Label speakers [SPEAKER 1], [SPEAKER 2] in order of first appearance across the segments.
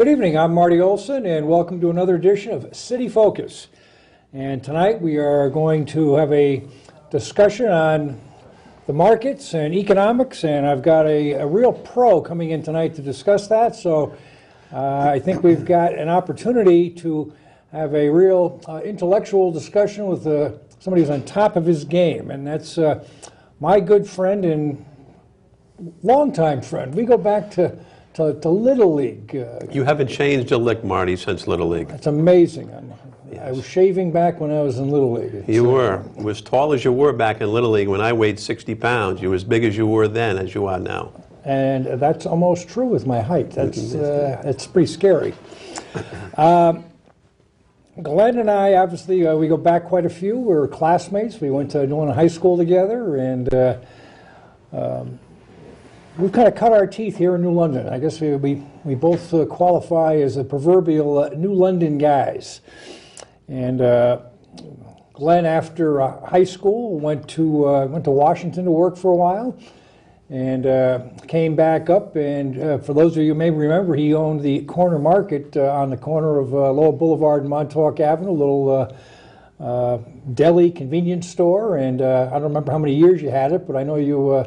[SPEAKER 1] Good evening, I'm Marty Olson, and welcome to another edition of City Focus. And tonight we are going to have a discussion on the markets and economics, and I've got a real pro coming in tonight to discuss that, so I think we've got an opportunity to have a real intellectual discussion with somebody who's on top of his game, and that's my good friend and longtime friend. We go back to Little League.
[SPEAKER 2] You haven't changed a lick, Marty, since Little League.
[SPEAKER 1] That's amazing.
[SPEAKER 2] Yes.
[SPEAKER 1] I was shaving back when I was in Little League.
[SPEAKER 2] You were. You were as tall as you were back in Little League when I weighed 60 pounds. You were as big as you were then as you are now.
[SPEAKER 1] And that's almost true with my height. That's pretty scary. Glenn and I, obviously, we go back quite a few. We were classmates. We went to New High School together, and we've kind of cut our teeth here in New London. I guess we both qualify as the proverbial New London guys. And Glenn, after high school, went to Washington to work for a while, and came back up. And for those of you who may remember, he owned the corner market on the corner of Lower Boulevard and Montauk Avenue, a little deli convenience store. And I don't remember how many years you had it, but I know you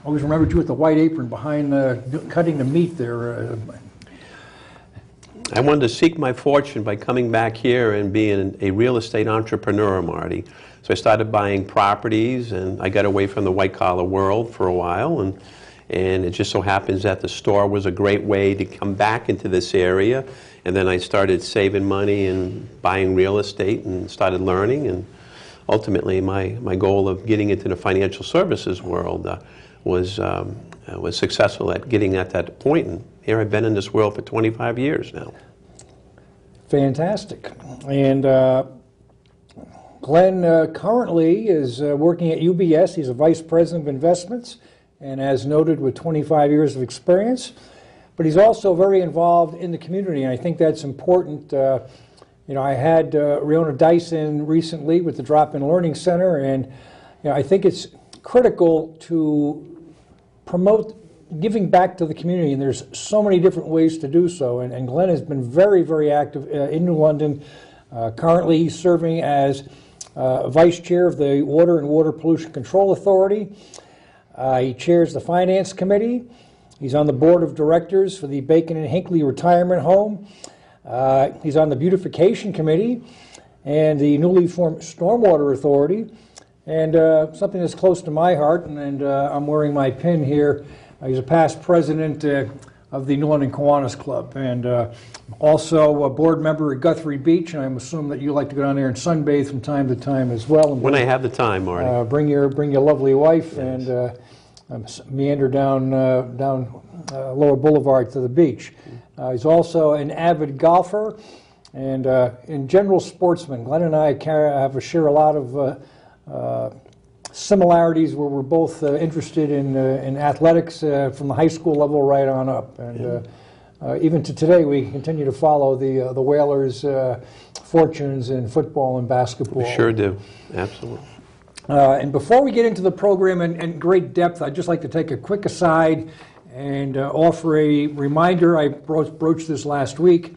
[SPEAKER 1] always remembered you with the white apron behind cutting the meat there.
[SPEAKER 2] I wanted to seek my fortune by coming back here and being a real estate entrepreneur, Marty. So I started buying properties, and I got away from the white-collar world for a while, and it just so happens that the store was a great way to come back into this area. And then I started saving money and buying real estate and started learning, and ultimately my goal of getting into the financial services world was successful at getting at that point, and here I've been in this world for 25 years now.
[SPEAKER 1] Fantastic. And Glenn currently is working at UBS. He's a vice president of investments, and as noted, with 25 years of experience. But he's also very involved in the community, and I think that's important. You know, I had Riona Dyson recently with the Drop-In Learning Center, and I think it's critical to promote giving back to the community, and there's so many different ways to do so. And Glenn has been very, very active in New London. Currently, he's serving as vice chair of the Water and Water Pollution Control Authority. He chairs the Finance Committee. He's on the board of directors for the Bacon and Hinckley Retirement Home. He's on the Beautification Committee and the newly formed Stormwater Authority. And something that's close to my heart, and I'm wearing my pin here. He's a past president of the New London Kiwanis Club, and also a board member at Guthrie Beach. And I'm assuming that you like to go down there and sunbathe from time to time as well. And
[SPEAKER 2] when I have the time, Marty.
[SPEAKER 1] Bring your lovely wife,
[SPEAKER 2] yes.
[SPEAKER 1] And meander down Lower Boulevard to the beach. He's also an avid golfer and in general sportsman. Glenn and I share a lot of similarities where we're both interested in athletics from the high school level right on up, and even to today we continue to follow the Whalers' fortunes in football and basketball.
[SPEAKER 2] We sure do, absolutely.
[SPEAKER 1] And before we get into the program in great depth, I'd just like to take a quick aside and offer a reminder. I broached this last week.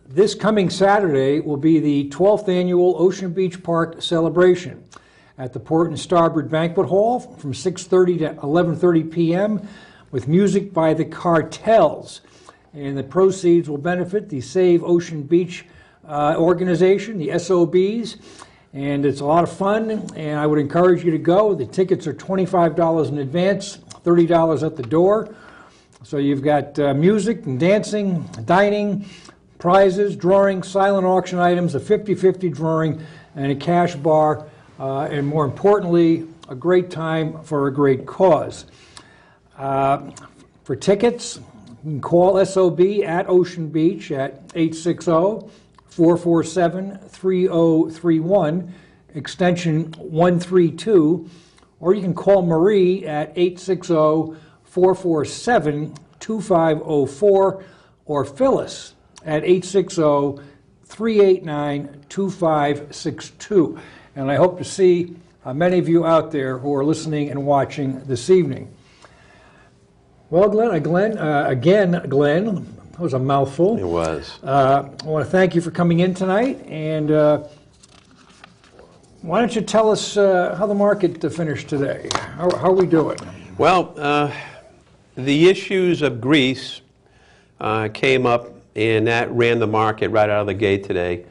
[SPEAKER 1] This coming Saturday will be the 12th annual Ocean Beach Park celebration at the Port and Starboard Banquet Hall from 6:30 to 11:30 p.m. with music by the Cartels. And the proceeds will benefit the Save Ocean Beach organization, the SOBs. And it's a lot of fun, and I would encourage you to go. The tickets are $25 in advance, $30 at the door. So you've got music and dancing, dining, prizes, drawing, silent auction items, a 50-50 drawing, and a cash bar, and more importantly, a great time for a great cause. For tickets, you can call SOB at Ocean Beach at 860-447-3031, extension 132, or you can call Marie at 860-447-2504, or Phyllis at 860-389-2562. And I hope to see many of you out there who are listening and watching this evening. Well, Glenn, that was a mouthful.
[SPEAKER 2] It was.
[SPEAKER 1] I want to thank you for coming in tonight, and why don't you tell us how the market finished today? How are we doing?
[SPEAKER 2] Well, the issues of Greece came up, and that ran the market right out of the gate today.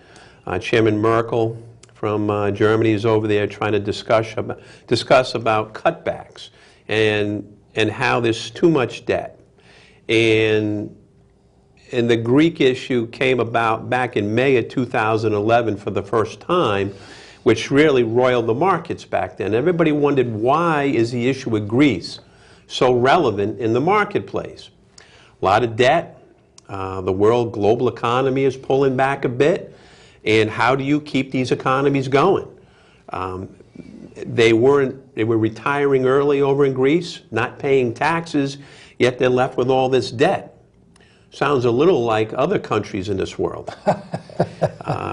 [SPEAKER 2] Chairman Merkel from Germany is over there trying to discuss about cutbacks and how there's too much debt. And the Greek issue came about back in May of 2011 for the first time, which really roiled the markets back then. Everybody wondered, why is the issue with Greece so relevant in the marketplace? A lot of debt. The world global economy is pulling back a bit. And how do you keep these economies going? They were retiring early over in Greece, not paying taxes, yet they're left with all this debt. Sounds a little like other countries in this world.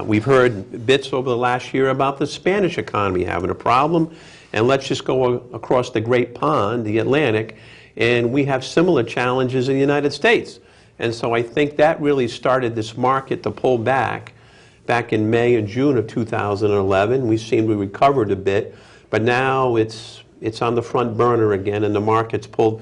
[SPEAKER 2] We've heard bits over the last year about the Spanish economy having a problem, and let's just go across the Great Pond, the Atlantic, and we have similar challenges in the United States. And so I think that really started this market to pull back in May and June of 2011. We seem to have recovered a bit, but now it's on the front burner again, and the market's pulled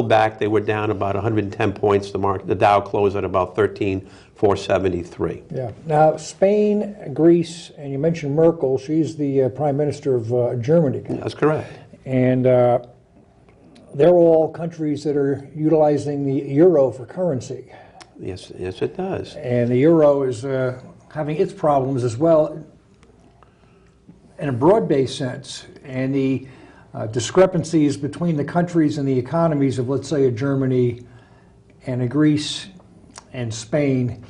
[SPEAKER 2] back. They were down about 110 points. The Dow closed at about 13,473.
[SPEAKER 1] Yeah. Now, Spain, Greece, and you mentioned Merkel. She's the Prime Minister of Germany.
[SPEAKER 2] That's correct.
[SPEAKER 1] And they're all countries that are utilizing the euro for currency.
[SPEAKER 2] Yes, it does.
[SPEAKER 1] And the euro is having its problems as well in a broad-based sense. And the discrepancies between the countries and the economies of, let's say, a Germany and a Greece and Spain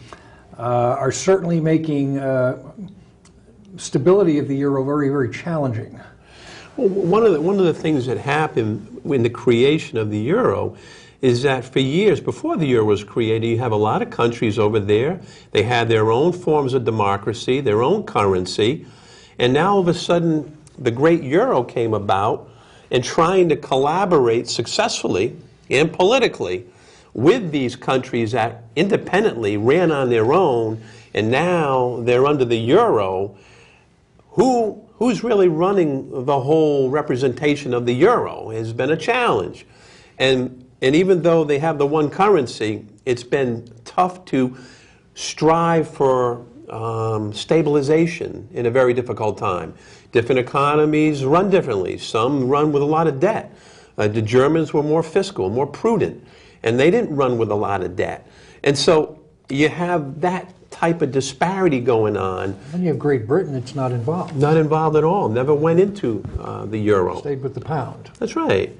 [SPEAKER 1] are certainly making stability of the euro very, very challenging.
[SPEAKER 2] Well, one of the things that happened in the creation of the euro is that for years before the euro was created, you have a lot of countries over there. They had their own forms of democracy, their own currency, and now all of a sudden the great euro came about, and trying to collaborate successfully and politically with these countries that independently ran on their own, and now they're under the euro. Who's really running the whole representation of the euro has been a challenge. And even though they have the one currency, it's been tough to strive for stabilization in a very difficult time. Different economies run differently. Some run with a lot of debt. The Germans were more fiscal, more prudent, and they didn't run with a lot of debt. And so you have that type of disparity going on.
[SPEAKER 1] And you have Great Britain that's not involved.
[SPEAKER 2] Not involved at all. Never went into the euro.
[SPEAKER 1] Stayed with the pound.
[SPEAKER 2] That's right.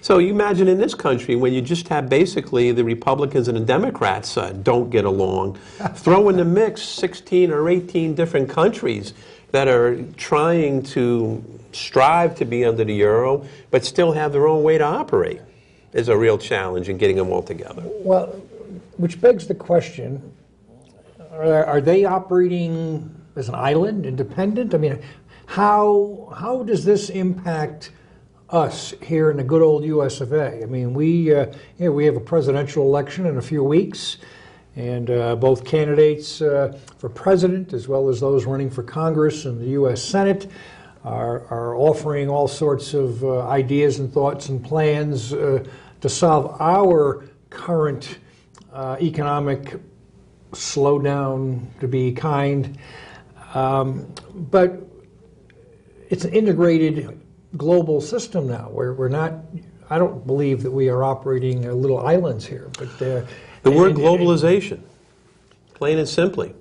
[SPEAKER 2] So you imagine in this country when you just have basically the Republicans and the Democrats don't get along. Throw in the mix 16 or 18 different countries that are trying to strive to be under the euro, but still have their own way to operate. Is a real challenge in getting them all together.
[SPEAKER 1] Well, which begs the question, are they operating as an island, independent? I mean, how does this impact us here in the good old US of A? I mean, we have a presidential election in a few weeks, and both candidates for president, as well as those running for Congress and the US Senate, are offering all sorts of ideas and thoughts and plans to solve our current economic slowdown, to be kind. But it's an integrated global system now, where we're not, I don't believe that we are operating little islands here. But
[SPEAKER 2] the word globalization, plain and simply.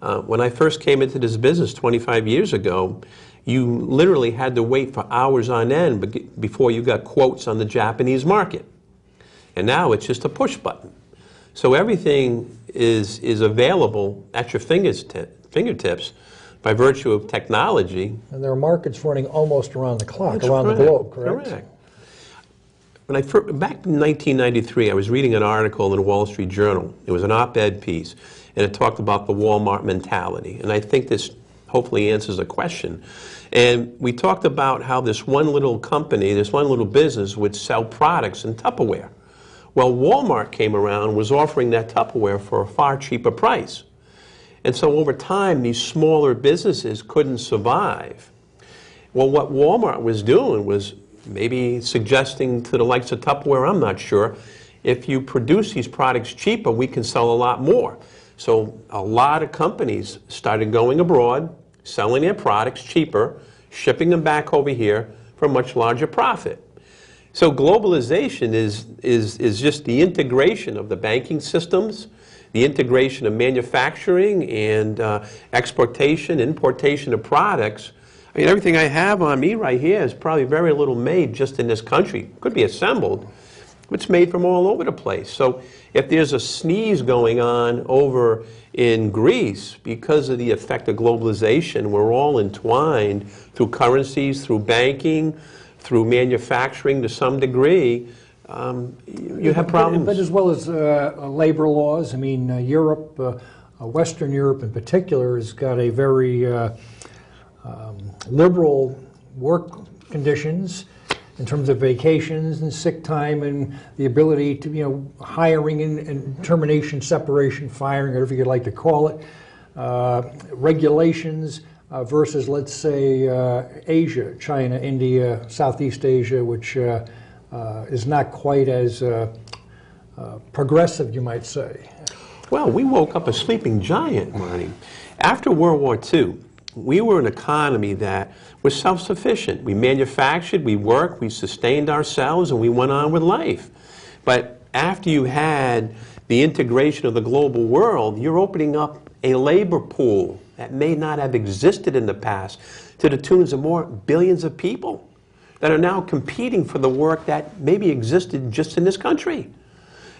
[SPEAKER 2] When I first came into this business 25 years ago, you literally had to wait for hours on end before you got quotes on the Japanese market. And now it's just a push button. So everything is available at your fingertips by virtue of technology.
[SPEAKER 1] And there are markets running almost around the clock, around the globe, correct?
[SPEAKER 2] Correct. Back in 1993, I was reading an article in the Wall Street Journal. It was an op-ed piece, and it talked about the Walmart mentality. And I think this hopefully answers the question. And we talked about how this one little company, this one little business would sell products in Tupperware. Well, Walmart came around and was offering that Tupperware for a far cheaper price. And so over time, these smaller businesses couldn't survive. Well, what Walmart was doing was maybe suggesting to the likes of Tupperware, I'm not sure, if you produce these products cheaper, we can sell a lot more. So a lot of companies started going abroad, selling their products cheaper, shipping them back over here for a much larger profit. So globalization is just the integration of the banking systems, the integration of manufacturing and exportation, importation of products. I mean, everything I have on me right here is probably very little made just in this country. Could be assembled. It's made from all over the place. So if there's a sneeze going on over in Greece because of the effect of globalization, we're all entwined through currencies, through banking, through manufacturing to some degree. You have problems.
[SPEAKER 1] But as well as labor laws. I mean, Europe, Western Europe in particular, has got a very liberal work conditions in terms of vacations and sick time and the ability to, hiring and termination, separation, firing, whatever you'd like to call it, regulations versus, let's say, Asia, China, India, Southeast Asia, which is not quite as progressive, you might say.
[SPEAKER 2] Well, we woke up a sleeping giant, Marty. After World War II, we were an economy that was self-sufficient. We manufactured, we worked, we sustained ourselves, and we went on with life. But after you had the integration of the global world, you're opening up a labor pool that may not have existed in the past to the tunes of more billions of people that are now competing for the work that maybe existed just in this country.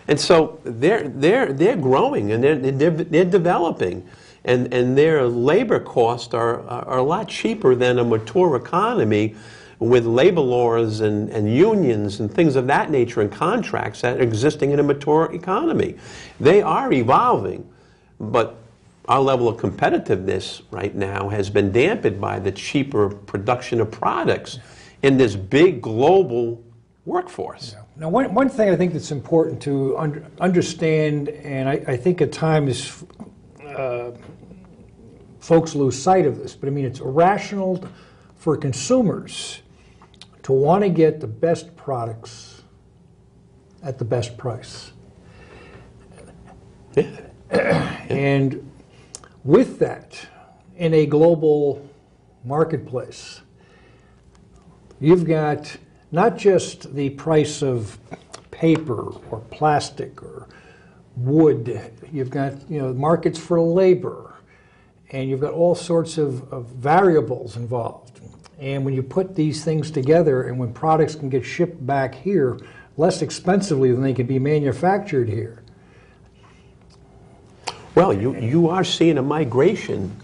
[SPEAKER 2] And so they're growing and they're developing. And their labor costs are a lot cheaper than a mature economy with labor laws and unions and things of that nature and contracts that are existing in a mature economy. They are evolving, but our level of competitiveness right now has been dampened by the cheaper production of products in this big global workforce.
[SPEAKER 1] Yeah. Now, one thing I think that's important to understand, and I think at times folks lose sight of this, but I mean, it's irrational for consumers to want to get the best products at the best price.
[SPEAKER 2] Yeah.
[SPEAKER 1] And with that, in a global marketplace, you've got not just the price of paper or plastic or wood, you've got markets for labor, and you've got all sorts of variables involved. And when you put these things together and when products can get shipped back here less expensively than they can be manufactured here.
[SPEAKER 2] Well, you are seeing a migration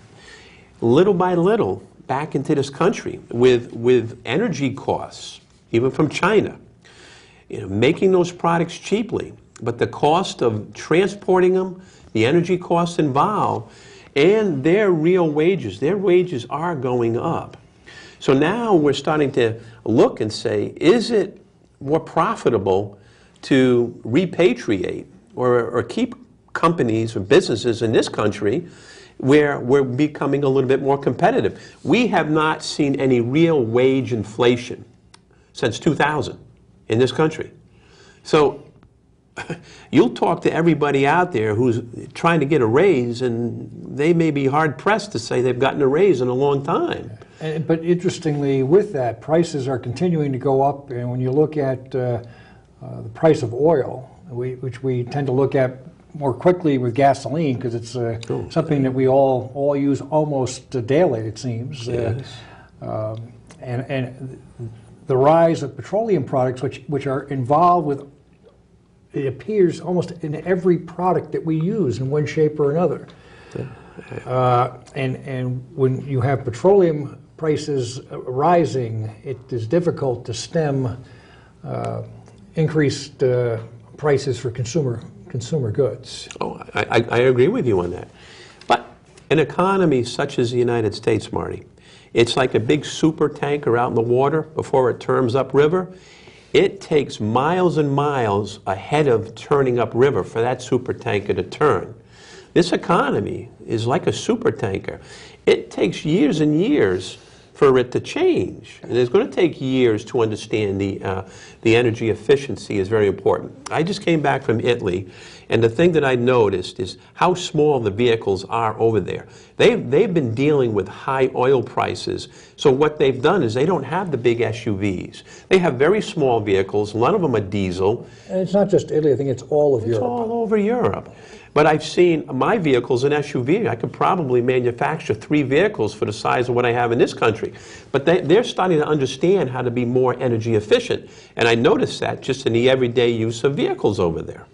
[SPEAKER 2] little by little back into this country with energy costs, even from China. Making those products cheaply, but the cost of transporting them, the energy costs involved, and their real wages are going up. So now we're starting to look and say, is it more profitable to repatriate or keep companies or businesses in this country where we're becoming a little bit more competitive? We have not seen any real wage inflation since 2000 in this country. So you'll talk to everybody out there who's trying to get a raise, and they may be hard-pressed to say they've gotten a raise in a long time.
[SPEAKER 1] But interestingly, with that, prices are continuing to go up, and when you look at the price of oil, which we tend to look at more quickly with gasoline because it's something that we all use almost daily, it seems.
[SPEAKER 2] Yes.
[SPEAKER 1] And the rise of petroleum products, which are involved with, it appears almost in every product that we use in one shape or another. And when you have petroleum prices rising, it is difficult to stem increased prices for consumer goods.
[SPEAKER 2] Oh, I agree with you on that. But an economy such as the United States, Marty, it's like a big super tanker out in the water before it turns upriver. it takes miles and miles ahead of turning upriver for that supertanker to turn. This economy is like a supertanker. It takes years and years for it to change. And it's going to take years to understand the energy efficiency is very important. I just came back from Italy, and the thing that I noticed is how small the vehicles are over there. They've been dealing with high oil prices, so what they've done is they don't have the big SUVs. They have very small vehicles, none of them are diesel.
[SPEAKER 1] And it's not just Italy, I think it's all of Europe.
[SPEAKER 2] It's all over Europe. But I've seen my vehicle's an SUV. I could probably manufacture 3 vehicles for the size of what I have in this country. But they're starting to understand how to be more energy efficient. And I noticed that just in the everyday use of vehicles over there.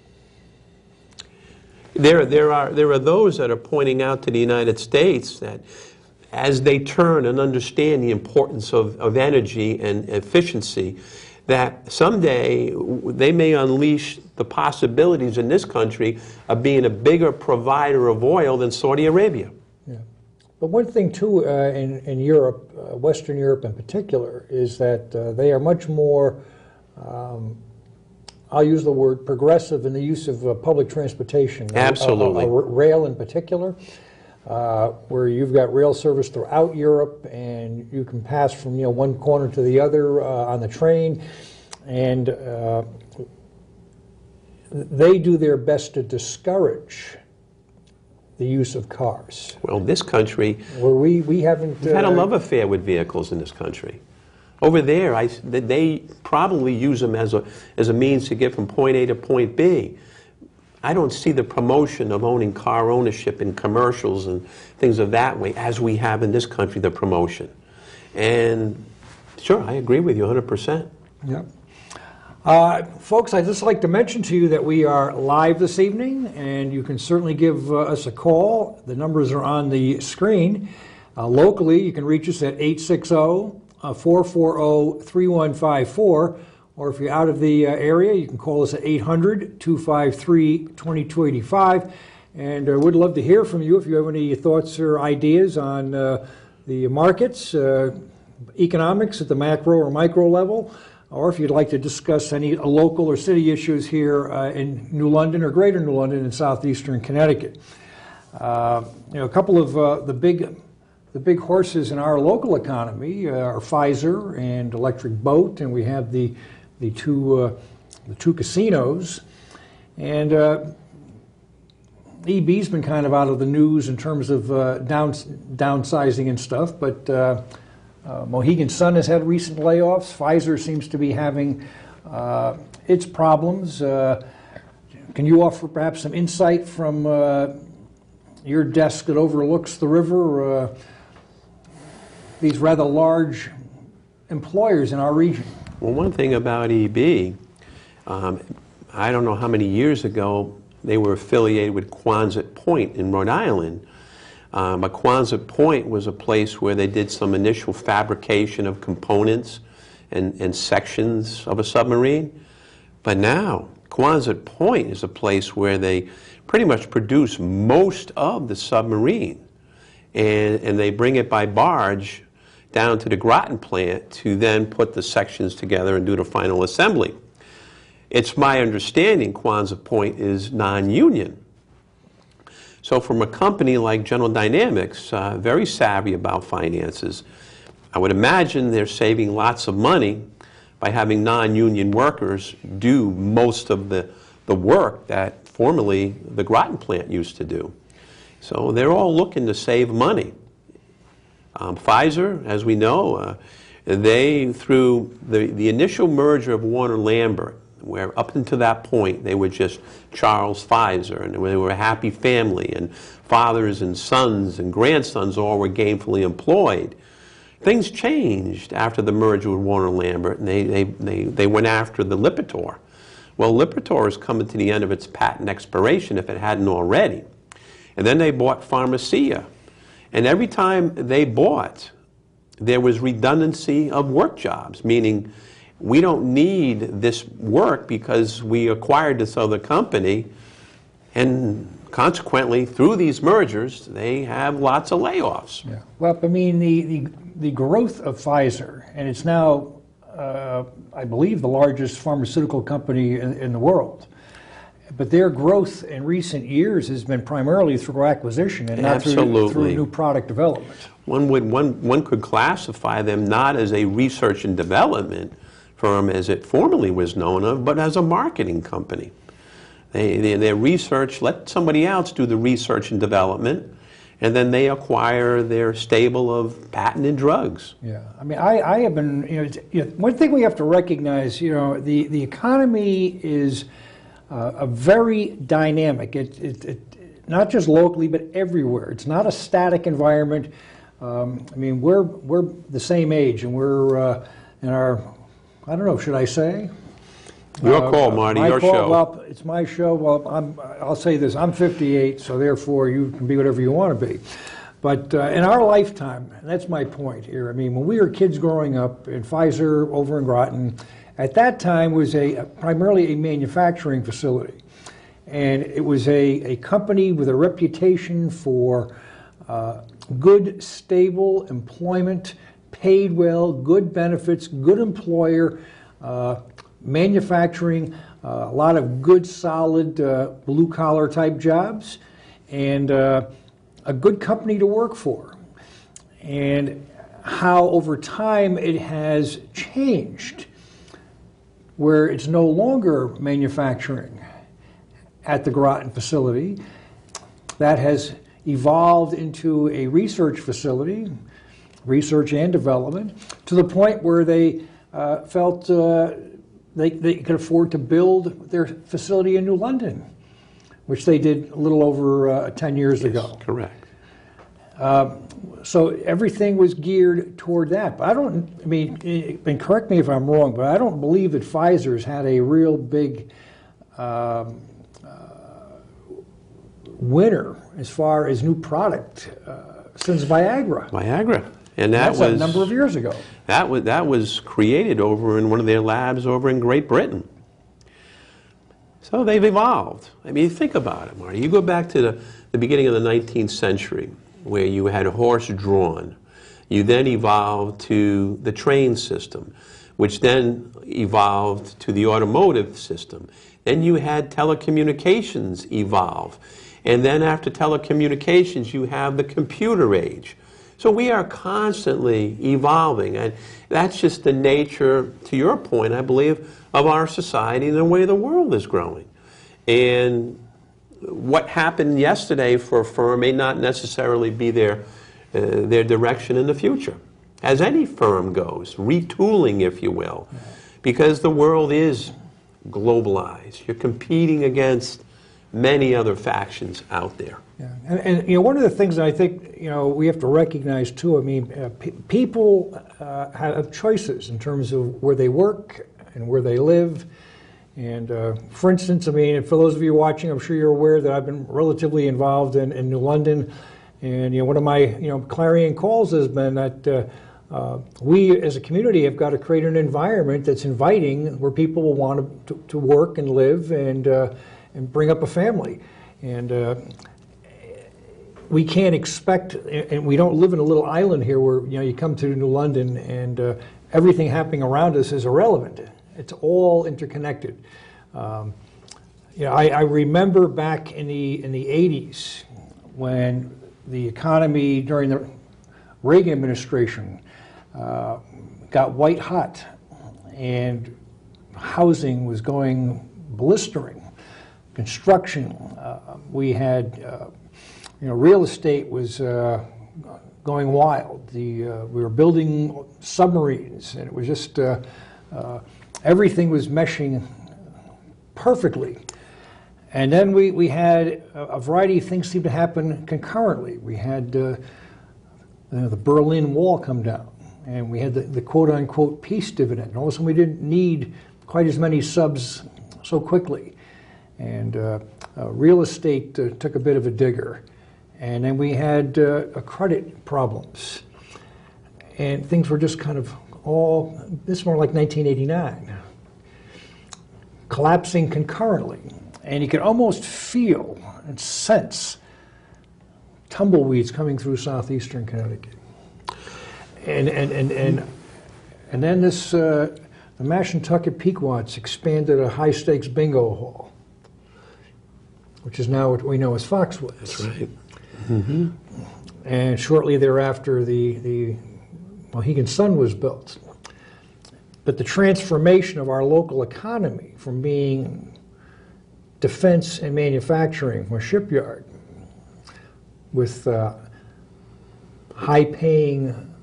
[SPEAKER 2] There are those that are pointing out to the United States that as they turn and understand the importance of energy and efficiency, that someday they may unleash the possibilities in this country of being a bigger provider of oil than Saudi Arabia.
[SPEAKER 1] Yeah. But one thing too in Europe, Western Europe in particular, is that they are much more, I'll use the word progressive in the use of public transportation.
[SPEAKER 2] Absolutely.
[SPEAKER 1] Rail in particular, where you've got rail service throughout Europe, and you can pass from one corner to the other on the train, and they do their best to discourage the use of cars.
[SPEAKER 2] Well, this country,
[SPEAKER 1] where we haven't.
[SPEAKER 2] We've had a love affair with vehicles in this country. Over there, they probably use them as a means to get from point A to point B. I don't see the promotion of owning car ownership in commercials and things of that way as we have in this country, the promotion. And sure, I agree with you 100%.
[SPEAKER 1] Yep. Folks, I'd just like to mention to you that we are live this evening, and you can certainly give us a call. The numbers are on the screen. Locally, you can reach us at 860-440-3154. Or if you're out of the area, you can call us at 800-253-2285. And we'd love to hear from you if you have any thoughts or ideas on the markets, economics at the macro or micro level, or if you'd like to discuss any local or city issues here in New London or Greater New London in southeastern Connecticut. A couple of the big horses in our local economy are Pfizer and Electric Boat, and we have the two casinos, and EB's been kind of out of the news in terms of downsizing and stuff, but Mohegan Sun has had recent layoffs. Pfizer seems to be having its problems. Can you offer perhaps some insight from your desk that overlooks the river, these rather large employers in our region?
[SPEAKER 2] Well, one thing about EB, I don't know how many years ago they were affiliated with Quonset Point in Rhode Island. But Quonset Point was a place where they did some initial fabrication of components and sections of a submarine. But now, Quonset Point is a place where they pretty much produce most of the submarine. And they bring it by barge down to the Groton plant to then put the sections together and do the final assembly. It's my understanding Quonset Point is non-union. So from a company like General Dynamics, very savvy about finances, I would imagine they're saving lots of money by having non-union workers do most of the work that formerly the Groton plant used to do. So they're all looking to save money. Pfizer, as we know, they, through the initial merger of Warner Lambert, where up until that point they were just Charles Pfizer, and they were a happy family, and fathers and sons and grandsons all were gainfully employed. Things changed after the merger with Warner Lambert, and they went after the Lipitor. Well, Lipitor is coming to the end of its patent expiration if it hadn't already. And then they bought Pharmacia. And every time they bought, there was redundancy of work jobs, meaning we don't need this work because we acquired this other company, and consequently, through these mergers, they have lots of layoffs.
[SPEAKER 1] Yeah. Well, I mean, the growth of Pfizer, and it's now I believe, the largest pharmaceutical company in the world. But their growth in recent years has been primarily through acquisition and not through new product development.
[SPEAKER 2] One could classify them not as a research and development firm as it formerly was known of, but as a marketing company. Their research, let somebody else do the research and development, and then they acquire their stable of patented drugs.
[SPEAKER 1] Yeah, I mean, I have been, one thing we have to recognize, the economy is a very dynamic. It not just locally, but everywhere. It's not a static environment. I mean, we're the same age, and we're in our, I don't know, should I say?
[SPEAKER 2] Your call, Marty, your show.
[SPEAKER 1] Well, it's my show. Well, I'll say this, I'm 58, so therefore you can be whatever you want to be. But in our lifetime, and that's my point here, I mean, when we were kids growing up in Pfizer over in Groton, at that time was primarily a manufacturing facility. And it was a company with a reputation for good, stable employment, paid well, good benefits, good employer, manufacturing, a lot of good, solid, blue-collar type jobs, and a good company to work for. And how over time it has changed, where it's no longer manufacturing at the Groton facility. That has evolved into a research facility, research and development, to the point where they felt they could afford to build their facility in New London, which they did a little over 10 years ago.
[SPEAKER 2] Correct.
[SPEAKER 1] So everything was geared toward that. But I mean, and correct me if I'm wrong, but I don't believe that Pfizer's had a real big winner as far as new product since Viagra.
[SPEAKER 2] Viagra. And that's
[SPEAKER 1] a number of years ago.
[SPEAKER 2] That was created over in one of their labs over in Great Britain. So they've evolved. I mean, think about it, Marty. You go back to the beginning of the 19th century, where you had horse-drawn. You then evolved to the train system, which then evolved to the automotive system. Then you had telecommunications evolve. And then after telecommunications, you have the computer age. So we are constantly evolving, and that's just the nature, to your point, I believe, of our society and the way the world is growing. And what happened yesterday for a firm may not necessarily be their direction in the future, as any firm goes, retooling, if you will, because the world is globalized. You're competing against many other factions out there.
[SPEAKER 1] Yeah. And one of the things that I think we have to recognize too, I mean, people have choices in terms of where they work and where they live. And for instance, I mean, for those of you watching, I'm sure you're aware that I've been relatively involved in New London. And one of my clarion calls has been that we as a community have got to create an environment that's inviting, where people will want to work and live and bring up a family. And we can't expect, and we don't live in a little island here where you come to New London and everything happening around us is irrelevant. It's all interconnected. I remember back in the 80s when the economy during the Reagan administration got white hot and housing was going blistering. Construction, we had real estate was going wild. We were building submarines, and it was just everything was meshing perfectly. And then we had a variety of things seem to happen concurrently. We had the Berlin Wall come down, and we had the quote-unquote peace dividend. And all of a sudden we didn't need quite as many subs so quickly. And real estate took a bit of a digger. And then we had credit problems. And things were just kind of this is more like 1989, collapsing concurrently. And you could almost feel and sense tumbleweeds coming through southeastern Connecticut. And then this the Mashantucket Pequots expanded a high-stakes bingo hall, which is now what we know as Foxwoods.
[SPEAKER 2] That's right.
[SPEAKER 1] And shortly thereafter, the Mohegan Sun was built. But the transformation of our local economy from being defense and manufacturing from a shipyard with high-paying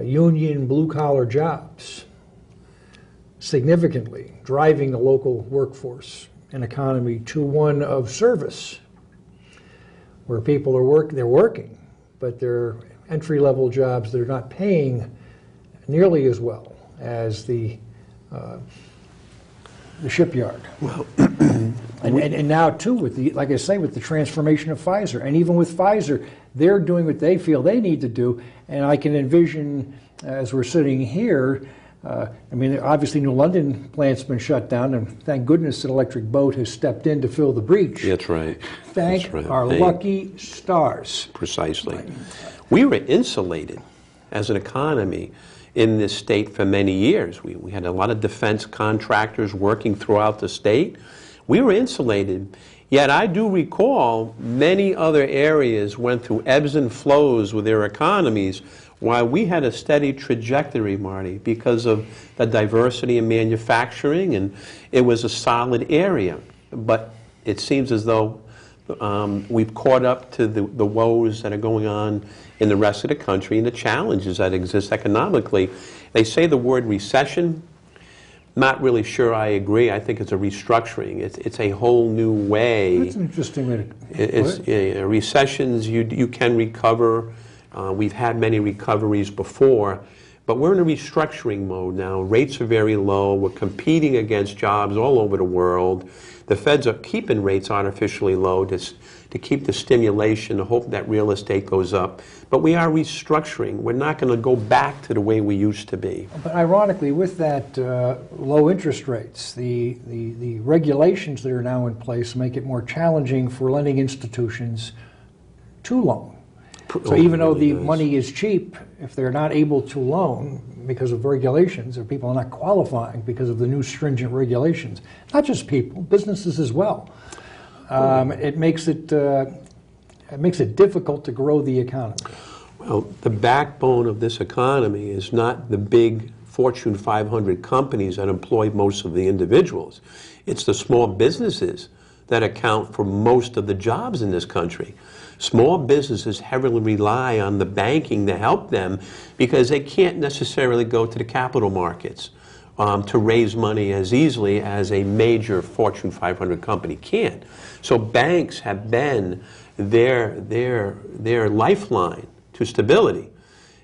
[SPEAKER 1] union blue-collar jobs, significantly driving the local workforce and economy to one of service, where people are they're working, but they're entry-level jobs that are not paying nearly as well as the shipyard.
[SPEAKER 2] Well,
[SPEAKER 1] and now too, with the, like I say, with the transformation of Pfizer, and even with Pfizer, they're doing what they feel they need to do. And I can envision, as we're sitting here, I mean, obviously New London plant's been shut down, and thank goodness an electric boat has stepped in to fill the breach.
[SPEAKER 2] that's right.
[SPEAKER 1] Thank
[SPEAKER 2] That's right.
[SPEAKER 1] our lucky stars.
[SPEAKER 2] Precisely. We were insulated as an economy in this state for many years. We had a lot of defense contractors working throughout the state. We were insulated. Yet I do recall many other areas went through ebbs and flows with their economies, while we had a steady trajectory, Marty, because of the diversity in manufacturing, and it was a solid area. But it seems as though we've caught up to the woes that are going on in the rest of the country and the challenges that exist economically. They say the word recession. Not really sure I agree. I think it's a restructuring. It's a whole new way.
[SPEAKER 1] That's an interesting way to put it.
[SPEAKER 2] Recessions, you can recover. We've had many recoveries before, but we're in a restructuring mode now. Rates are very low. We're competing against jobs all over the world. The feds are keeping rates artificially low to keep the stimulation, to hope that real estate goes up. But we are restructuring. We're not going to go back to the way we used to be.
[SPEAKER 1] But ironically, with that low interest rates, the regulations that are now in place make it more challenging for lending institutions to loan. So even though the money is cheap, if they're not able to loan because of regulations, or people are not qualifying because of the new stringent regulations, not just people, businesses as well, it makes it difficult to grow the economy.
[SPEAKER 2] Well, the backbone of this economy is not the big Fortune 500 companies that employ most of the individuals. It's the small businesses that account for most of the jobs in this country. Small businesses heavily rely on the banking to help them because they can't necessarily go to the capital markets to raise money as easily as a major Fortune 500 company can. So banks have been their lifeline to stability.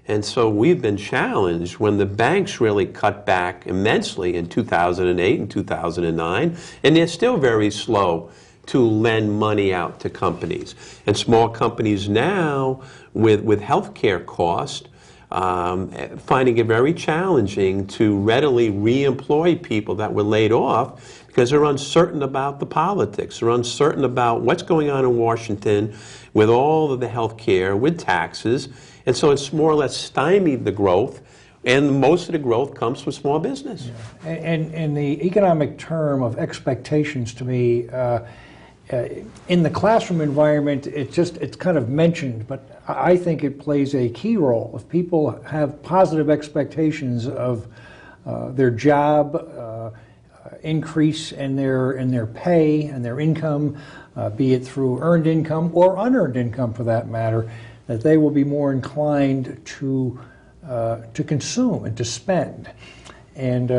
[SPEAKER 2] And so we've been challenged when the banks really cut back immensely in 2008 and 2009, and they're still very slow to lend money out to companies. And small companies now, with healthcare costs, finding it very challenging to readily re-employ people that were laid off because they're uncertain about the politics. They're uncertain about what's going on in Washington with all of the healthcare, with taxes. And so it's more or less stymied the growth. And most of the growth comes from small business.
[SPEAKER 1] Yeah. And the economic term of expectations, to me, in the classroom environment, it's kind of mentioned, but I think it plays a key role. If people have positive expectations of their job, increase in their pay and their income, be it through earned income or unearned income for that matter, that they will be more inclined to consume and to spend, and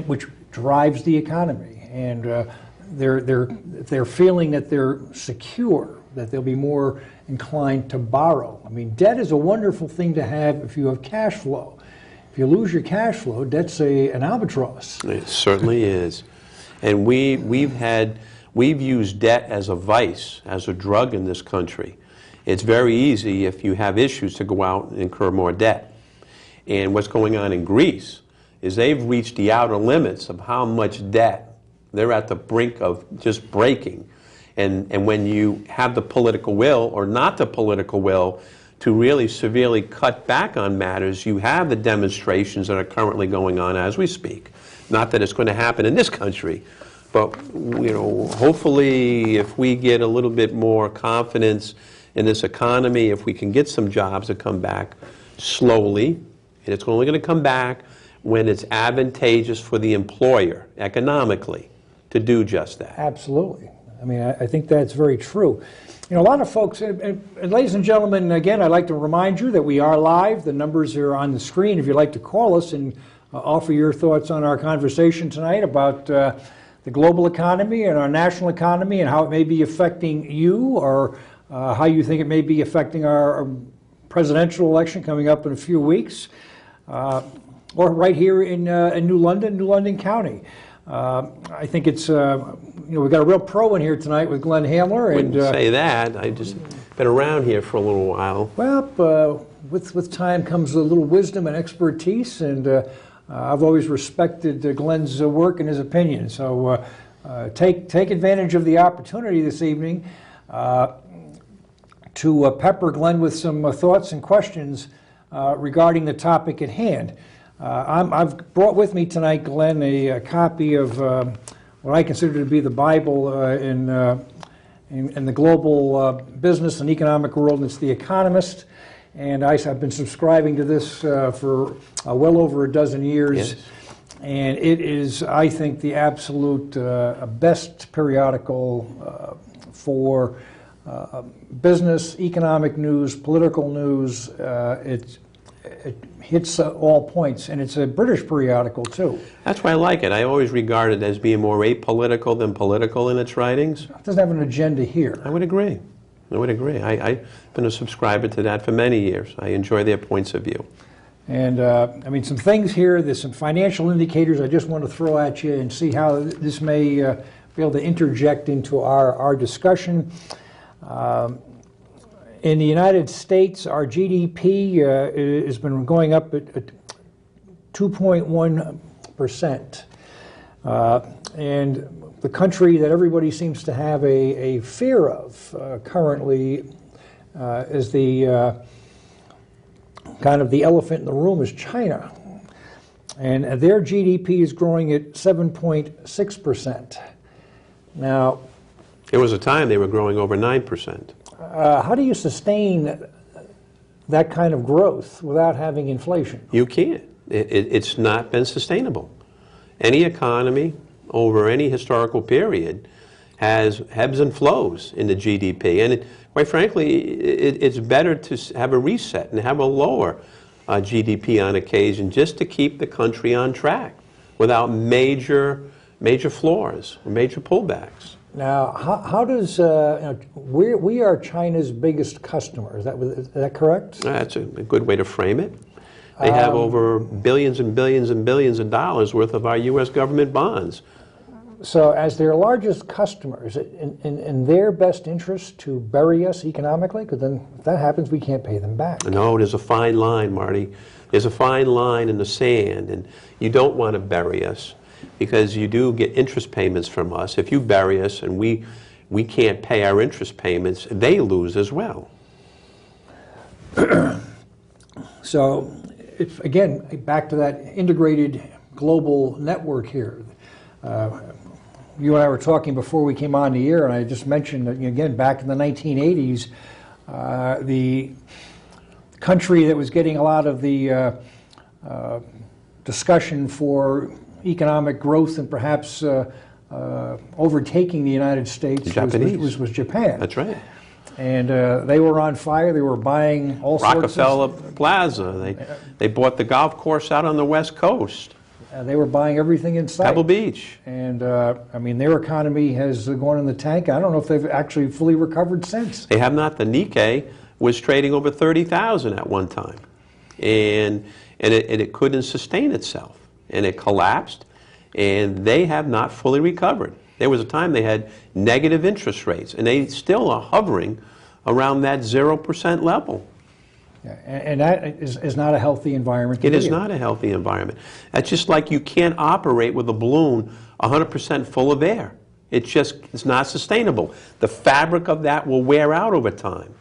[SPEAKER 1] which drives the economy. And they're feeling that they're secure, that they'll be more inclined to borrow. I mean, debt is a wonderful thing to have if you have cash flow. If you lose your cash flow, debt's an albatross.
[SPEAKER 2] It certainly is. And we've used debt as a vice, as a drug in this country. It's very easy if you have issues to go out and incur more debt. And what's going on in Greece is they've reached the outer limits of how much debt they're at the brink of just breaking. And when you have the political will or not the political will to really severely cut back on matters, you have the demonstrations that are currently going on as we speak. Not that it's going to happen in this country, but hopefully if we get a little bit more confidence in this economy, if we can get some jobs to come back slowly, and it's only going to come back when it's advantageous for the employer economically to do just that.
[SPEAKER 1] Absolutely. I mean, I think that's very true. A lot of folks, and ladies and gentlemen, again, I'd like to remind you that we are live. The numbers are on the screen if you'd like to call us and offer your thoughts on our conversation tonight about the global economy and our national economy and how it may be affecting you, or how you think it may be affecting our presidential election coming up in a few weeks, or right here in New London County. I think it's, we've got a real pro in here tonight with Glenn Hamler.
[SPEAKER 2] I wouldn't say that. I've just been around here for a little while.
[SPEAKER 1] Well, with time comes a little wisdom and expertise, and I've always respected Glenn's work and his opinion. So take advantage of the opportunity this evening to pepper Glenn with some thoughts and questions regarding the topic at hand. I've brought with me tonight, Glenn, a copy of what I consider to be the Bible in the global business and economic world, and it's The Economist. And I've been subscribing to this for well over a dozen years.
[SPEAKER 2] Yes.
[SPEAKER 1] And it is, I think, the absolute best periodical for business, economic news, political news. It hits all points, and it's a British periodical, too.
[SPEAKER 2] That's why I like it. I always regard it as being more apolitical than political in its writings.
[SPEAKER 1] It doesn't have an agenda here.
[SPEAKER 2] I would agree. I've been a subscriber to that for many years. I enjoy their points of view.
[SPEAKER 1] And, I mean, some things here, there's some financial indicators I just want to throw at you and see how this may be able to interject into our discussion. In the United States, our GDP has been going up at 2.1%. And the country that everybody seems to have a fear of currently is the kind of the elephant in the room is China. And their GDP is growing at 7.6%. Now,
[SPEAKER 2] there was a time they were growing over 9%.
[SPEAKER 1] How do you sustain that kind of growth without having inflation?
[SPEAKER 2] You can't. It's not been sustainable. Any economy over any historical period has ebbs and flows in the GDP. And quite frankly, it's better to have a reset and have a lower GDP on occasion just to keep the country on track without major flaws or major pullbacks.
[SPEAKER 1] Now, how does, we are China's biggest customer, is that correct?
[SPEAKER 2] That's a good way to frame it. They have over billions and billions and billions of dollars worth of our U.S. government bonds.
[SPEAKER 1] So as their largest customer, is it in their best interest to bury us economically? Because then if that happens, we can't pay them back.
[SPEAKER 2] No, there's a fine line, Marty. There's a fine line in the sand, and you don't want to bury us, because you do get interest payments from us. If you bury us and we can't pay our interest payments, they lose as well.
[SPEAKER 1] So, again, back to that integrated global network here. You and I were talking before we came on the air, and I just mentioned that, again, back in the 1980s, the country that was getting a lot of the discussion for economic growth and perhaps overtaking the United States was Japan.
[SPEAKER 2] That's right.
[SPEAKER 1] And they were on fire. They were buying all sorts of
[SPEAKER 2] Rockefeller Plaza. They bought the golf course out on the West Coast.
[SPEAKER 1] They were buying everything in sight.
[SPEAKER 2] Pebble Beach.
[SPEAKER 1] And, I mean, their economy has gone in the tank. I don't know if they've actually fully recovered since.
[SPEAKER 2] They have not. The Nikkei was trading over 30,000 at one time. And it couldn't sustain itself. And it collapsed. And they have not fully recovered. There was a time they had negative interest rates. And they still are hovering around that 0% level.
[SPEAKER 1] Yeah, and that is not a healthy environment.
[SPEAKER 2] It is not a healthy environment. That's just like you can't operate with a balloon 100% full of air. It's not sustainable. The fabric of that will wear out over time.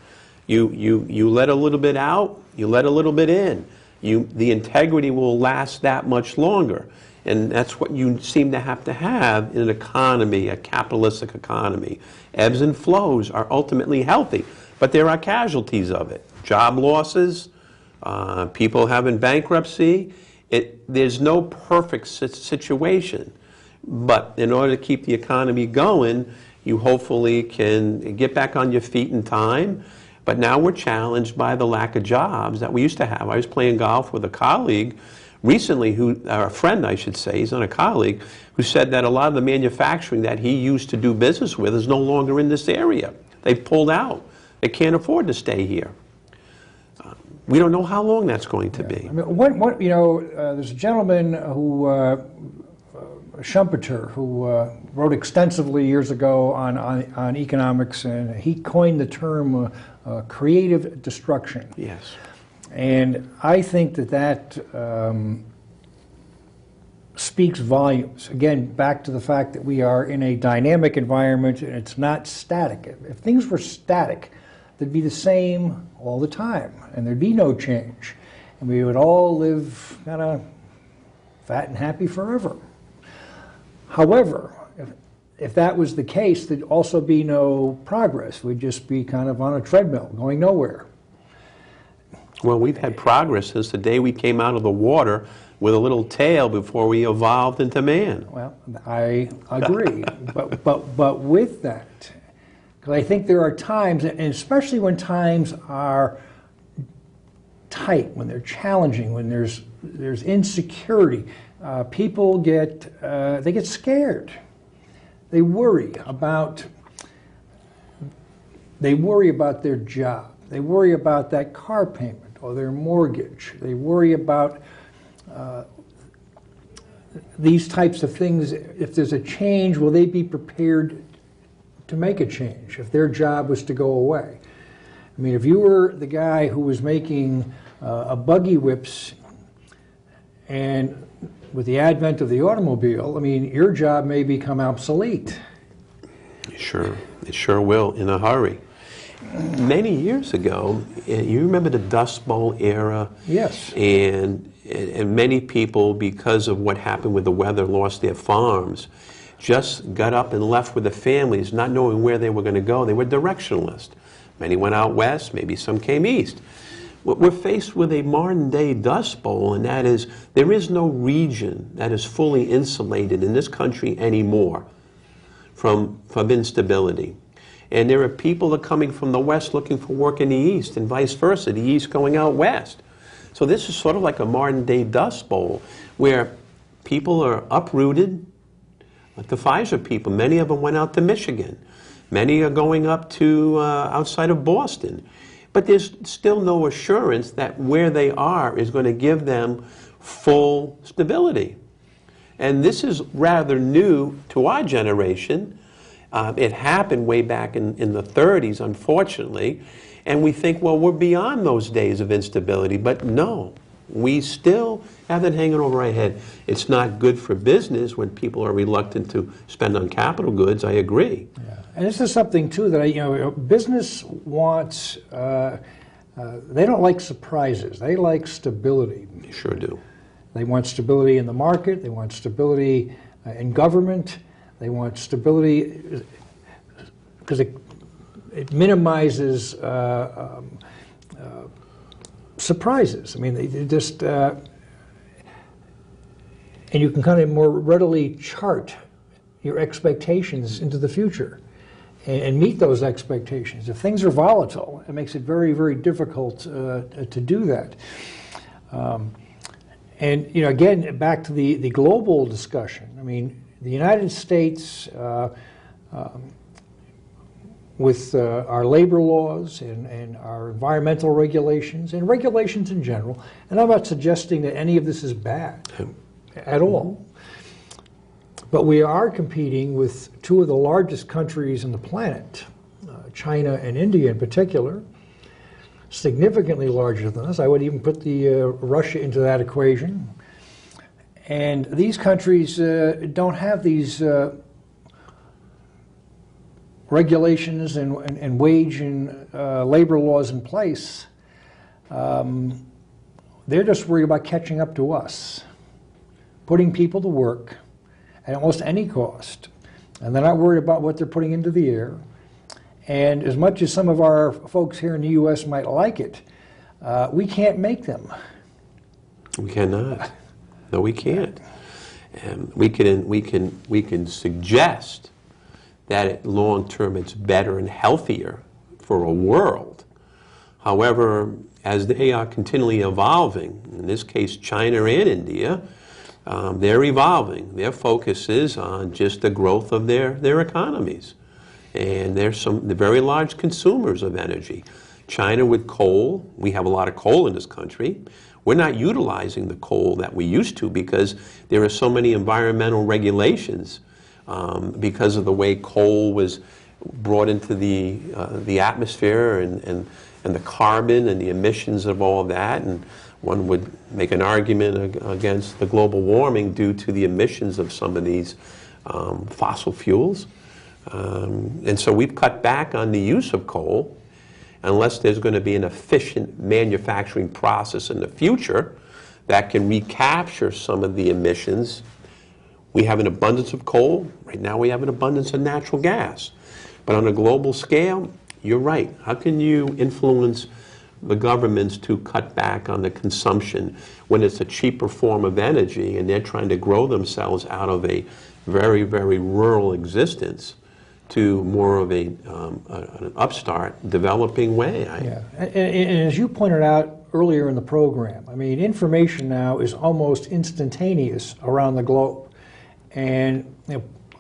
[SPEAKER 2] You let a little bit out, you let a little bit in. The integrity will last that much longer. And that's what you seem to have in an economy, a capitalistic economy. Ebbs and flows are ultimately healthy, but there are casualties of it. Job losses, people having bankruptcy. There's no perfect situation. But in order to keep the economy going, you hopefully can get back on your feet in time. But now we're challenged by the lack of jobs that we used to have. I was playing golf with a colleague recently, or a friend I should say, he's not a colleague, who said that a lot of the manufacturing that he used to do business with is no longer in this area. They've pulled out. They can't afford to stay here. We don't know how long that's going to be.
[SPEAKER 1] I mean, there's a gentleman who, Schumpeter, who wrote extensively years ago on economics, and he coined the term creative destruction.
[SPEAKER 2] Yes.
[SPEAKER 1] And I think that speaks volumes. Again, back to the fact that we are in a dynamic environment and it's not static. If things were static, they'd be the same all the time, and there'd be no change. And we would all live kind of fat and happy forever. However, if that was the case, there'd also be no progress. We'd just be kind of on a treadmill, going nowhere.
[SPEAKER 2] Well, we've had progress since the day we came out of the water with a little tail before we evolved into man.
[SPEAKER 1] Well, I agree. but with that, because I think there are times, and especially when times are tight, when they're challenging, when there's insecurity, people get scared. They worry about their job. They worry about that car payment or their mortgage. They worry about these types of things. If there's a change, will they be prepared to make a change if their job was to go away? I mean, if you were the guy who was making buggy whips, and with the advent of the automobile, I mean, your job may become obsolete.
[SPEAKER 2] Sure, it sure will, in a hurry. Many years ago, you remember the Dust Bowl era?
[SPEAKER 1] Yes.
[SPEAKER 2] And many people, because of what happened with the weather, lost their farms, just got up and left with the families, not knowing where they were going to go. They were directionless. Many went out west, maybe some came east. We're faced with a modern-day Dust Bowl, and that is, there is no region that is fully insulated in this country anymore from instability. And there are people that are coming from the west looking for work in the east, and vice versa, the east going out west. So this is sort of like a modern-day Dust Bowl, where people are uprooted. Like the Pfizer people, many of them went out to Michigan. Many are going up to outside of Boston. But there's still no assurance that where they are is going to give them full stability. And this is rather new to our generation. It happened way back in the 30s, unfortunately. And we think, well, we're beyond those days of instability. But no, we still have that hanging over our head. It's not good for business when people are reluctant to spend on capital goods. I agree.
[SPEAKER 1] Yeah. And this is something, too, that business wants, they don't like surprises. They like stability.
[SPEAKER 2] They sure do.
[SPEAKER 1] They want stability in the market. They want stability in government. They want stability because it minimizes surprises. I mean, they just, and you can kind of more readily chart your expectations into the future and meet those expectations. If things are volatile, it makes it very, very difficult to do that. And again, back to the global discussion. I mean, the United States, with our labor laws and our environmental regulations and regulations in general, and I'm not suggesting that any of this is bad at all. But we are competing with two of the largest countries on the planet, China and India in particular, significantly larger than us. I would even put Russia into that equation. And these countries don't have these regulations and wage and labor laws in place. They're just worried about catching up to us, putting people to work at almost any cost, and they're not worried about what they're putting into the air. And as much as some of our folks here in the U.S. might like it, we can't make them.
[SPEAKER 2] We cannot. No, we can't. And we can suggest that long term it's better and healthier for a world. However, as they are continually evolving, in this case China and India, they're evolving. Their focus is on just the growth of their economies. And they're very large consumers of energy. China with coal, we have a lot of coal in this country. We're not utilizing the coal that we used to because there are so many environmental regulations because of the way coal was brought into the atmosphere and the carbon and the emissions of all that. And one would make an argument against the global warming due to the emissions of some of these fossil fuels. And so we've cut back on the use of coal unless there's going to be an efficient manufacturing process in the future that can recapture some of the emissions. We have an abundance of coal. Right now we have an abundance of natural gas. But on a global scale, you're right. How can you influence the governments to cut back on the consumption when it's a cheaper form of energy and they're trying to grow themselves out of a very, very rural existence to more of an upstart, developing way?
[SPEAKER 1] Yeah, and as you pointed out earlier in the program, I mean, information now is almost instantaneous around the globe. And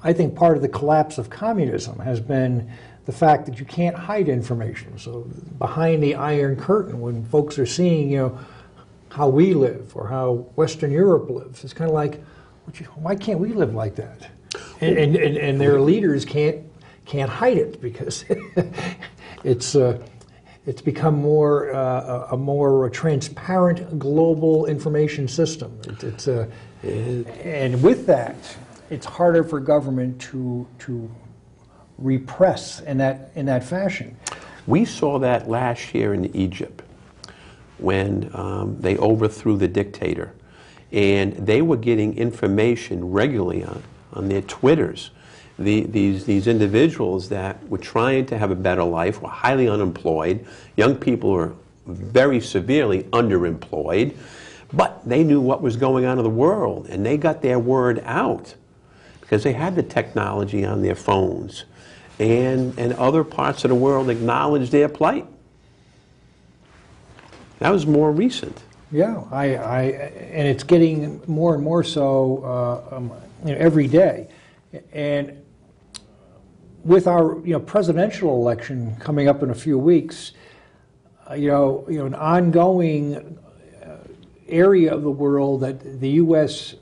[SPEAKER 1] I think part of the collapse of communism has been the fact that you can't hide information. So behind the Iron Curtain, when folks are seeing, how we live or how Western Europe lives, it's kind of like, why can't we live like that? And their leaders can't hide it because it's become a more transparent global information system. And with that, it's harder for government to repress in that fashion.
[SPEAKER 2] We saw that last year in Egypt when they overthrew the dictator, and they were getting information regularly on their Twitters. These individuals that were trying to have a better life were highly unemployed. Young people were very severely underemployed, but they knew what was going on in the world, and they got their word out because they had the technology on their phones, and other parts of the world acknowledged their plight. That was more recent.
[SPEAKER 1] Yeah, and it's getting more and more so every day. And with our presidential election coming up in a few weeks, an ongoing area of the world that the U.S.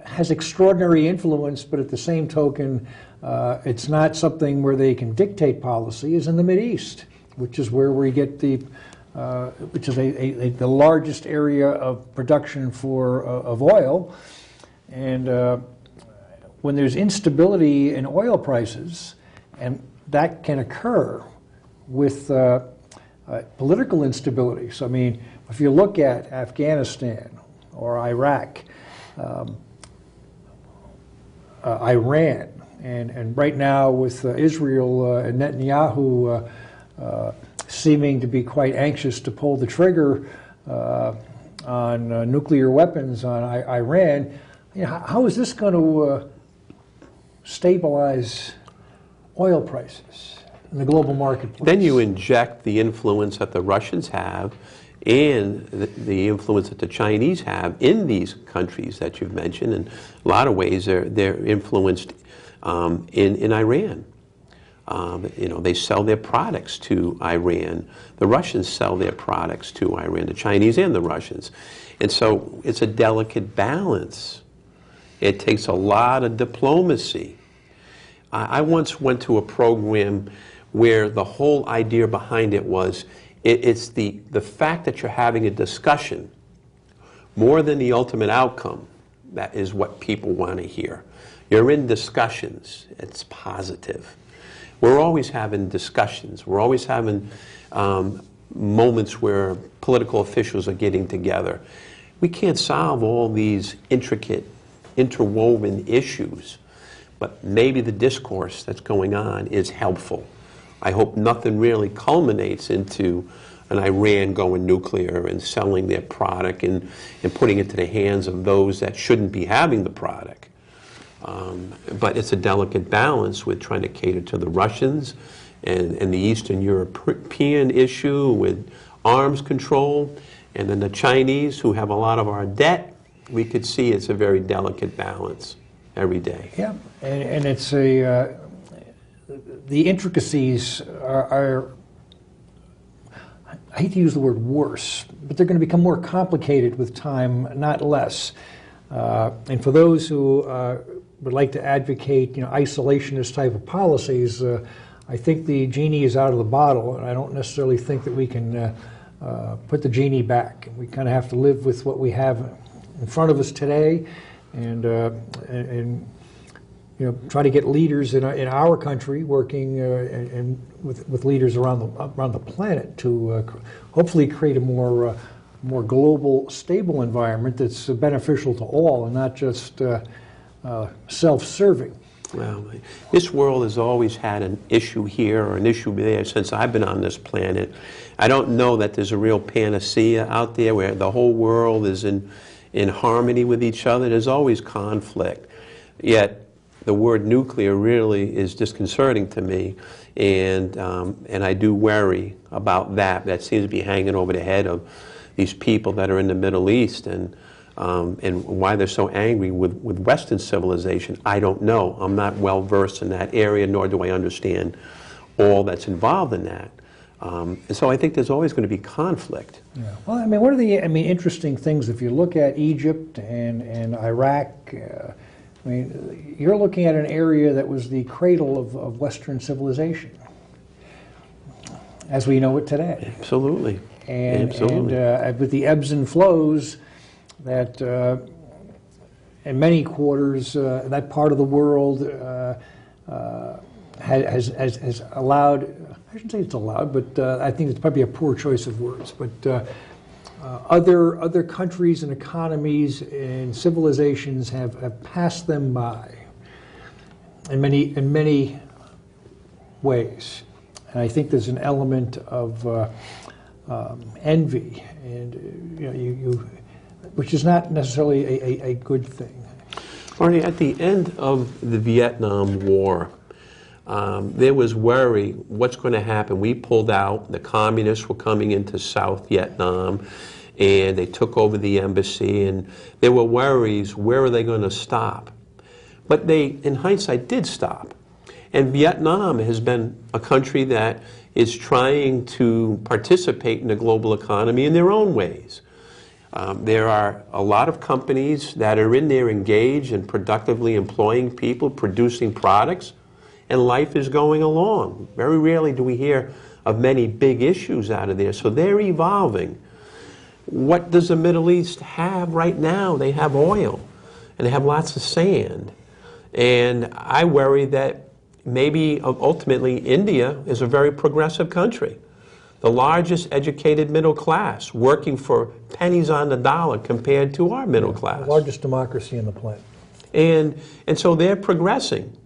[SPEAKER 1] Has extraordinary influence, but at the same token, it's not something where they can dictate policy, is in the Mideast, which is where we get which is the largest area of production of oil. And when there's instability in oil prices, and that can occur with political instability. So, I mean, if you look at Afghanistan or Iraq, Iran, and right now with Israel and Netanyahu seeming to be quite anxious to pull the trigger on nuclear weapons on Iran, how is this going to stabilize oil prices in the global marketplace?
[SPEAKER 2] Then you inject the influence that the Russians have and the influence that the Chinese have in these countries that you've mentioned. In a lot of ways, they're influenced in Iran. They sell their products to Iran. The Russians sell their products to Iran, the Chinese and the Russians. And so it's a delicate balance. It takes a lot of diplomacy. I once went to a program where the whole idea behind it was it's the fact that you're having a discussion more than the ultimate outcome. That is what people want to hear. You're in discussions. It's positive. We're always having discussions. We're always having moments where political officials are getting together. We can't solve all these intricate, interwoven issues, but maybe the discourse that's going on is helpful. I hope nothing really culminates into an Iran going nuclear and selling their product and putting it to the hands of those that shouldn't be having the product. But it's a delicate balance with trying to cater to the Russians and the Eastern European issue with arms control, and then the Chinese, who have a lot of our debt. We could see it's a very delicate balance every day.
[SPEAKER 1] Yeah, and it's the intricacies are, I hate to use the word worse, but they're going to become more complicated with time, not less. And for those who would like to advocate, isolationist type of policies, I think the genie is out of the bottle, and I don't necessarily think that we can put the genie back. We kind of have to live with what we have in front of us today, and try to get leaders in our country working and with leaders around the planet to hopefully create a more global, stable environment that's beneficial to all and not just self-serving.
[SPEAKER 2] Well, this world has always had an issue here or an issue there since I've been on this planet. I don't know that there's a real panacea out there where the whole world is in harmony with each other. There's always conflict. Yet the word nuclear really is disconcerting to me, and I do worry about that. That seems to be hanging over the head of these people that are in the Middle East, and why they're so angry with Western civilization, I don't know. I'm not well versed in that area, nor do I understand all that's involved in that. And so I think there's always going to be conflict.
[SPEAKER 1] Yeah. Well, I mean, one of the interesting things, if you look at Egypt and Iraq, I mean, you're looking at an area that was the cradle of Western civilization, as we know it today.
[SPEAKER 2] Absolutely.
[SPEAKER 1] And
[SPEAKER 2] Absolutely.
[SPEAKER 1] With the ebbs and flows that in many quarters that part of the world has allowed, I shouldn't say it's allowed, but I think it's probably a poor choice of words, but other countries and economies and civilizations have passed them by in many ways. And I think there's an element of envy, and which is not necessarily a good thing.
[SPEAKER 2] Marty, at the end of the Vietnam War, there was worry, what's going to happen? We pulled out, the communists were coming into South Vietnam, and they took over the embassy, and there were worries, where are they going to stop? But they, in hindsight, did stop. And Vietnam has been a country that is trying to participate in the global economy in their own ways. There are a lot of companies that are in there engaged and productively employing people, producing products, and life is going along. Very rarely do we hear of many big issues out of there, so they're evolving. What does the Middle East have right now? They have oil, and they have lots of sand. And I worry that maybe ultimately India is a very progressive country. The largest educated middle class, working for pennies on the dollar compared to our middle class.
[SPEAKER 1] The largest democracy on the planet.
[SPEAKER 2] And so they're progressing.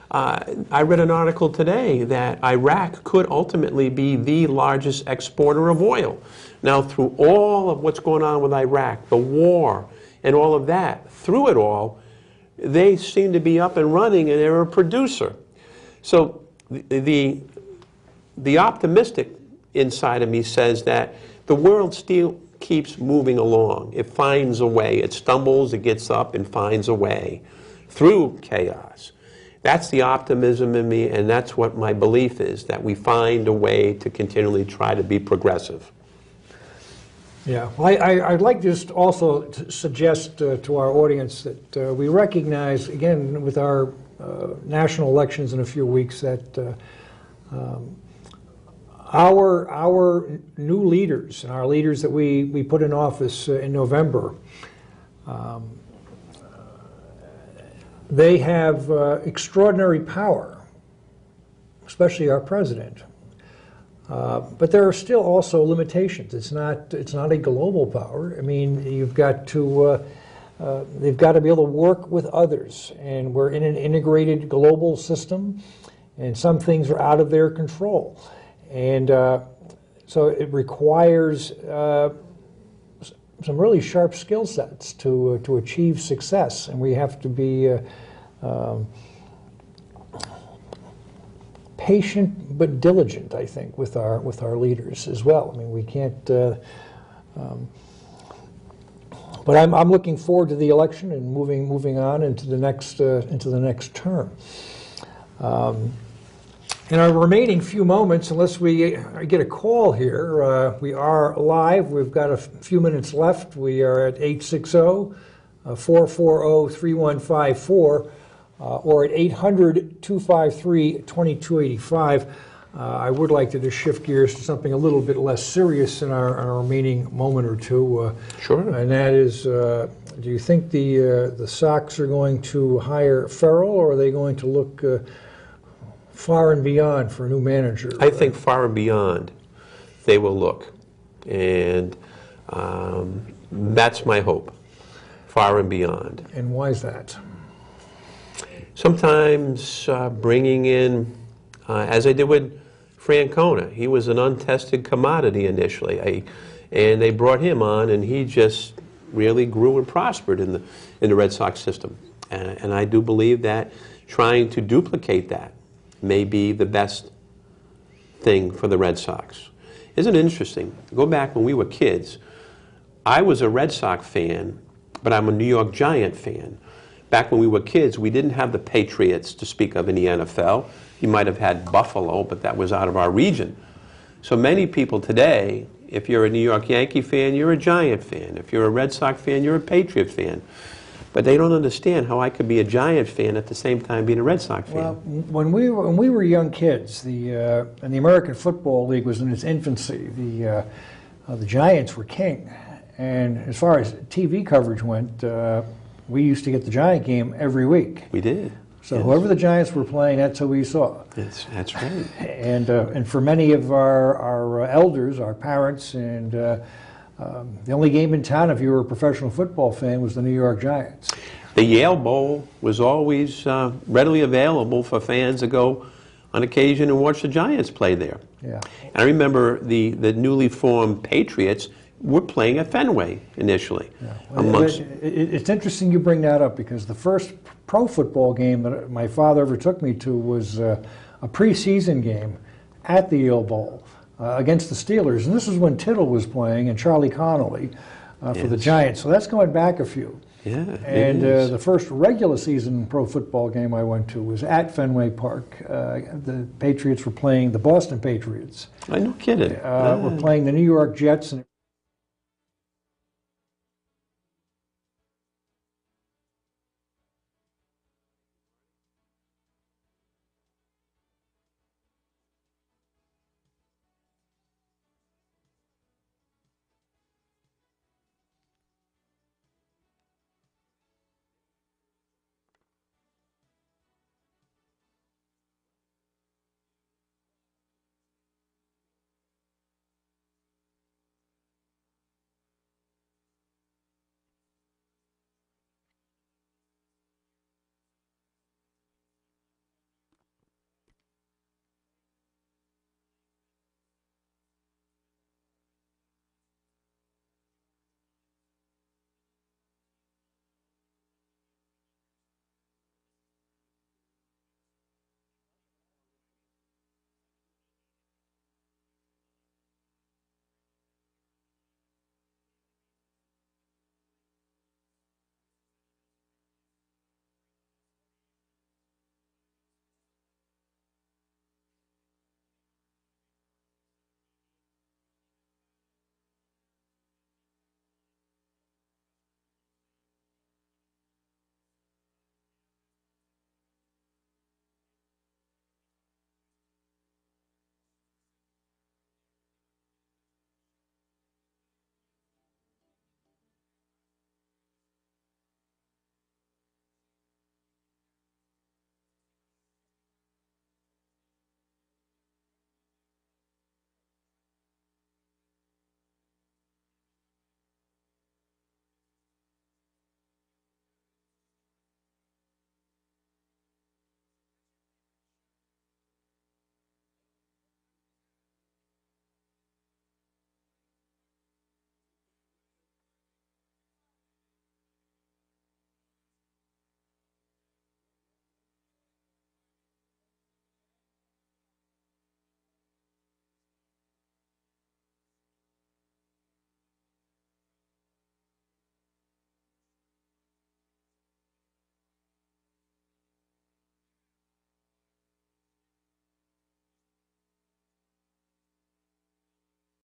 [SPEAKER 2] I read an article today that Iraq could ultimately be the largest exporter of oil. Now, through all of what's going on with Iraq, the war, and all of that, through it all, they seem to be up and running, and they're a producer. So the optimistic inside of me says that the world still keeps moving along. It finds a way. It stumbles, it gets up, and finds a way through chaos. That's the optimism in me, and that's what my belief is, that we find a way to continually try to be progressive.
[SPEAKER 1] Yeah, well, I'd like just also to suggest to our audience that we recognize, again, with our national elections in a few weeks, that our new leaders and our leaders that we put in office in November, they have extraordinary power, especially our president. But there are still also limitations. It's not a global power. I mean, you've got to they've got to be able to work with others, and we're in an integrated global system, and some things are out of their control, and so it requires some really sharp skill sets to achieve success, and we have to be patient but diligent, I think, with our leaders as well. I mean, we can't. But I'm looking forward to the election and moving on into the next term. In our remaining few moments, unless we get a call here, we are live. We've got a few minutes left. We are at 860-440-3154 or at 800-253-2285. I would like to just shift gears to something a little bit less serious in our remaining moment or two.
[SPEAKER 2] Sure.
[SPEAKER 1] And that is, do you think the Sox are going to hire Farrell, or are they going to look far and beyond for a new manager?
[SPEAKER 2] I think far and beyond they will look. And that's my hope, far and beyond.
[SPEAKER 1] And why is that?
[SPEAKER 2] Sometimes bringing in, as I did with Francona, he was an untested commodity initially, and they brought him on, and he just really grew and prospered in the Red Sox system. And I do believe that trying to duplicate that may be the best thing for the Red Sox. Isn't it interesting? Go back when we were kids. I was a Red Sox fan, but I'm a New York Giant fan. Back when we were kids, we didn't have the Patriots to speak of in the NFL. You might have had Buffalo, but that was out of our region. So many people today, if you're a New York Yankee fan, you're a Giant fan. If you're a Red Sox fan, you're a Patriot fan. But they don't understand how I could be a Giant fan at the same time being a Red Sox fan.
[SPEAKER 1] Well, when we were young kids, and the American Football League was in its infancy, the Giants were king. And as far as TV coverage went, we used to get the Giant game every week.
[SPEAKER 2] We did.
[SPEAKER 1] So
[SPEAKER 2] yes.
[SPEAKER 1] Whoever the Giants were playing, that's who we saw.
[SPEAKER 2] That's right.
[SPEAKER 1] And for many of our elders, our parents, and the only game in town, if you were a professional football fan, was the New York Giants.
[SPEAKER 2] The Yale Bowl was always readily available for fans to go on occasion and watch the Giants play there.
[SPEAKER 1] Yeah.
[SPEAKER 2] And I remember the newly formed Patriots were playing at Fenway initially.
[SPEAKER 1] Yeah. It's interesting you bring that up, because the first pro football game that my father ever took me to was a preseason game at the Yale Bowl against the Steelers. And this was when Tittle was playing and Charlie Connolly for the Giants. So that's going back a few.
[SPEAKER 2] Yeah,
[SPEAKER 1] and the first regular season pro football game I went to was at Fenway Park. The Patriots were playing the Boston Patriots.
[SPEAKER 2] No kidding.
[SPEAKER 1] Were playing the New York Jets. And